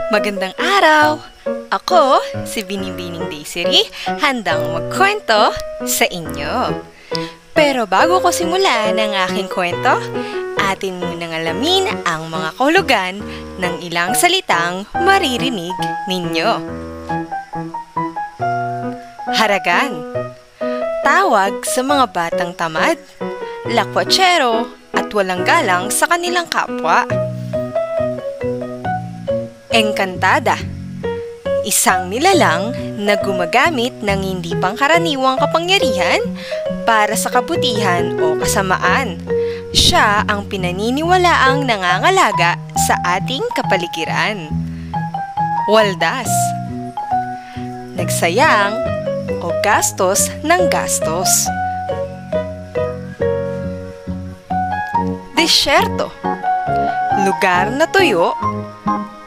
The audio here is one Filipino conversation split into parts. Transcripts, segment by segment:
Magandang araw! Ako, si Binibining Desiree, handang magkwento sa inyo. Pero bago ko simulan ang aking kwento, atin munang alamin ang mga kahulugan ng ilang salitang maririnig ninyo. Haragan. Tawag sa mga batang tamad, lakwatsero at walang galang sa kanilang kapwa. Engkantada. Isang nilalang na gumagamit ng hindi pangkaraniwang kapangyarihan para sa kabutihan o kasamaan. Siya ang pinaniniwalaang nangangalaga sa ating kapaligiran. Waldas. Nagsayang o gastos ng gastos. Desyerto. Lugar na tuyo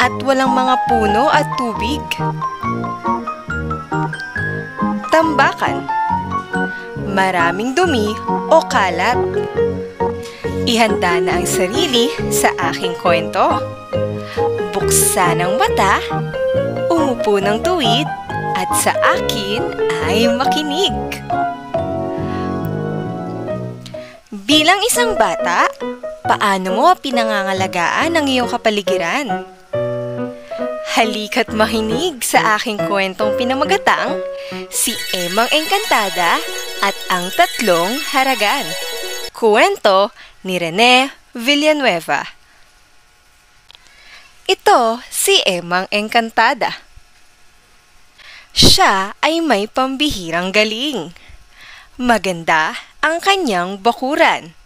at walang mga puno at tubig. Tambakan. Maraming dumi o kalat. Ihanda na ang sarili sa aking kwento. Buksan ang mata, umupo ng tuwid, at sa akin ay makinig. Bilang isang bata, paano mo pinangangalagaan ang iyong kapaligiran? Halika't makinig sa aking kwentong pinamagatang, Si Emang Engkantada at ang Tatlong Haragan. Kwento ni Rene Villanueva. Ito si Emang Engkantada. Siya ay may pambihirang galing. Maganda ang kanyang bakuran.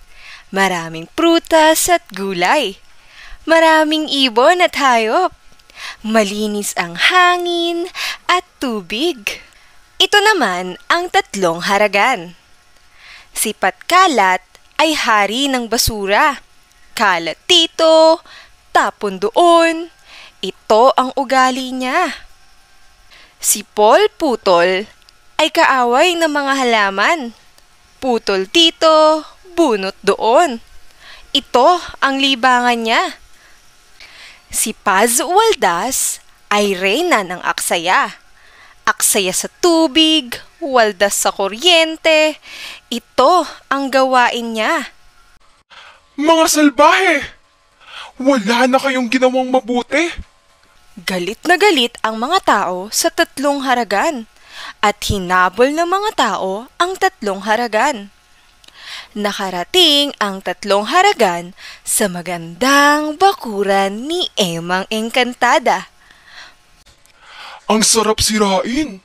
Maraming prutas at gulay. Maraming ibon at hayop. Malinis ang hangin at tubig. Ito naman ang Tatlong Haragan. Si Patkalat ay hari ng basura. Kalat dito, tapon doon. Ito ang ugali niya. Si Paul Putol ay kaaway ng mga halaman. Putol dito, bunot doon. Ito ang libangan niya. Si Paz Waldas ay reyna ng aksaya. Aksaya sa tubig, waldas sa kuryente. Ito ang gawain niya. Mga salbahe! Wala na kayong ginawang mabuti. Galit na galit ang mga tao sa Tatlong Haragan at hinabol ng mga tao ang Tatlong Haragan. Nakarating ang Tatlong Haragan sa magandang bakuran ni Emang Engkantada. Ang sarap sirain.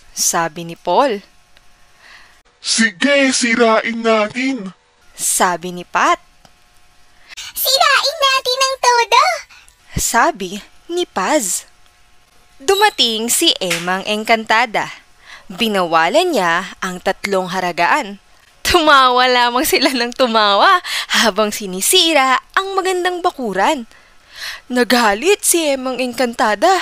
Sabi ni Paul. Sige, sirain natin. Sabi ni Pat. Sirain natin ang todo! Sabi ni Paz. Dumating si Emang Engkantada. Binawalan niya ang Tatlong Haragaan. Tumawa lamang sila ng tumawa habang sinisira ang magandang bakuran. Nagalit si Emang Engkantada.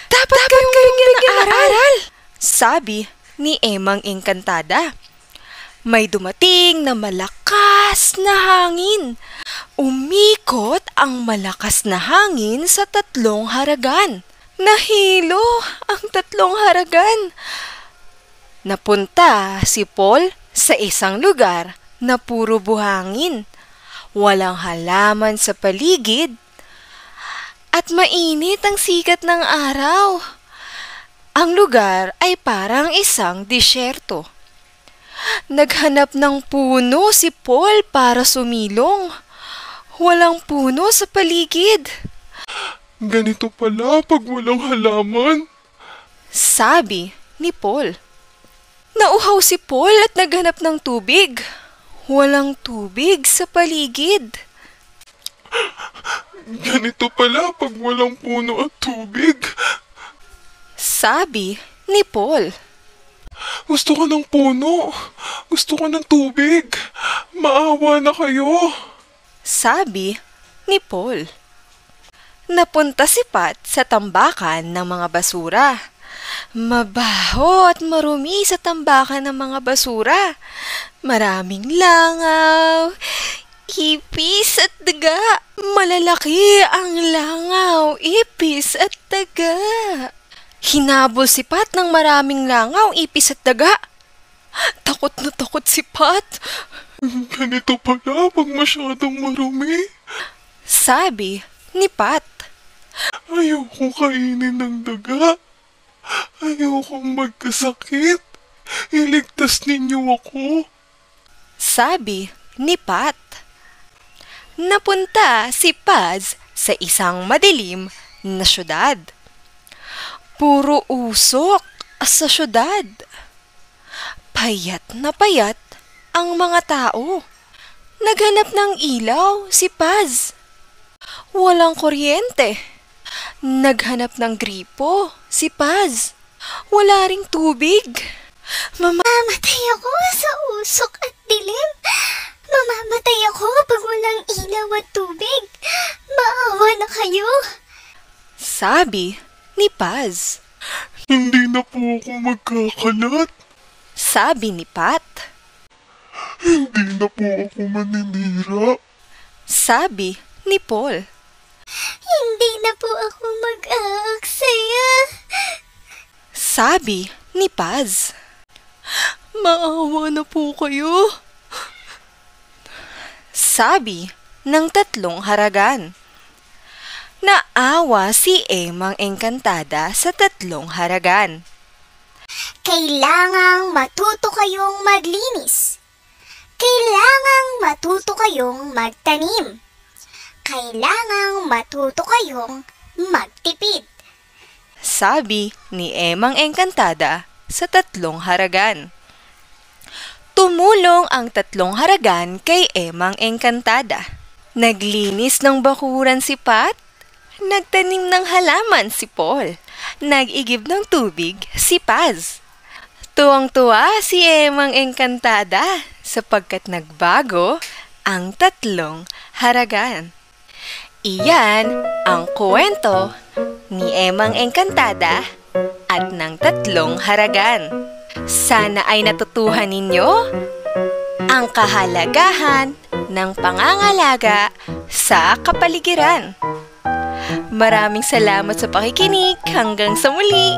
Dapat kayong bigyan ng aral! Sabi ni Emang Engkantada. May dumating na malakas na hangin. Umikot ang malakas na hangin sa Tatlong Haragan. Nahilo ang Tatlong Haragan. Napunta si Paul sa isang lugar na puro buhangin. Walang halaman sa paligid. At mainit ang sikat ng araw. Ang lugar ay parang isang disyerto. Naghanap ng puno si Paul para sumilong. Walang puno sa paligid. Ganito pala pag walang halaman. Sabi ni Paul. Nauhaw si Paul at naghanap ng tubig. Walang tubig sa paligid. Ganito pala pag walang puno at tubig. Sabi ni Paul. Gusto ko ng puno. Gusto ko ng tubig. Maawa na kayo. Sabi ni Paul. Napunta si Pat sa tambakan ng mga basura. Mabaho at marumi sa tambakan ng mga basura. Maraming langaw, ipis at daga. Malalaki ang langaw langaw, ipis at daga. Hinabol si Pat ng maraming langaw, ipis at daga. Takot na takot si Pat. Ganito pala pag masyadong marumi. Sabi ni Pat. Ayokong kainin ng daga. Ayokong magkasakit. Iligtas ninyo ako. Sabi ni Pat. Napunta si Paz sa isang madilim na syudad. Puro usok sa syudad. Payat na payat ang mga tao. Naghanap ng ilaw si Paz. Walang kuryente. Naghanap ng gripo si Paz. Wala ring tubig. Mamatay ako sa usok at dilim. Mamamatay ako pag walang ilaw at tubig. Maawa na kayo. Sabi ni Paz. Hindi na po ako magkakalat. Sabi ni Pat. Hindi na po ako maninira. Sabi ni Paul. Hindi na po ako mag-aaksaya. Sabi ni Paz. Maawa na po kayo. Sabi ng tatlong haragan. Naawa si Emang Engkantada sa tatlong haragan. Kailangang matuto kayong maglinis. Kailangang matuto kayong magtanim. Kailangang matuto kayong magtipid. Sabi ni Emang Engkantada sa tatlong haragan. Tumulong ang tatlong haragan kay Emang Engkantada. Naglinis ng bakuran si Pat. Nagtanim ng halaman si Paul. Nag-igib ng tubig si Paz. Tuwang-tuwa si Emang Engkantada sapagkat nagbago ang tatlong haragan. Iyan ang kwento ni Emang Engkantada at ng tatlong haragan. Sana ay natutuhan ninyo ang kahalagahan ng pangangalaga sa kapaligiran. Maraming salamat sa pakikinig. Hanggang sa muli.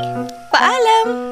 Paalam!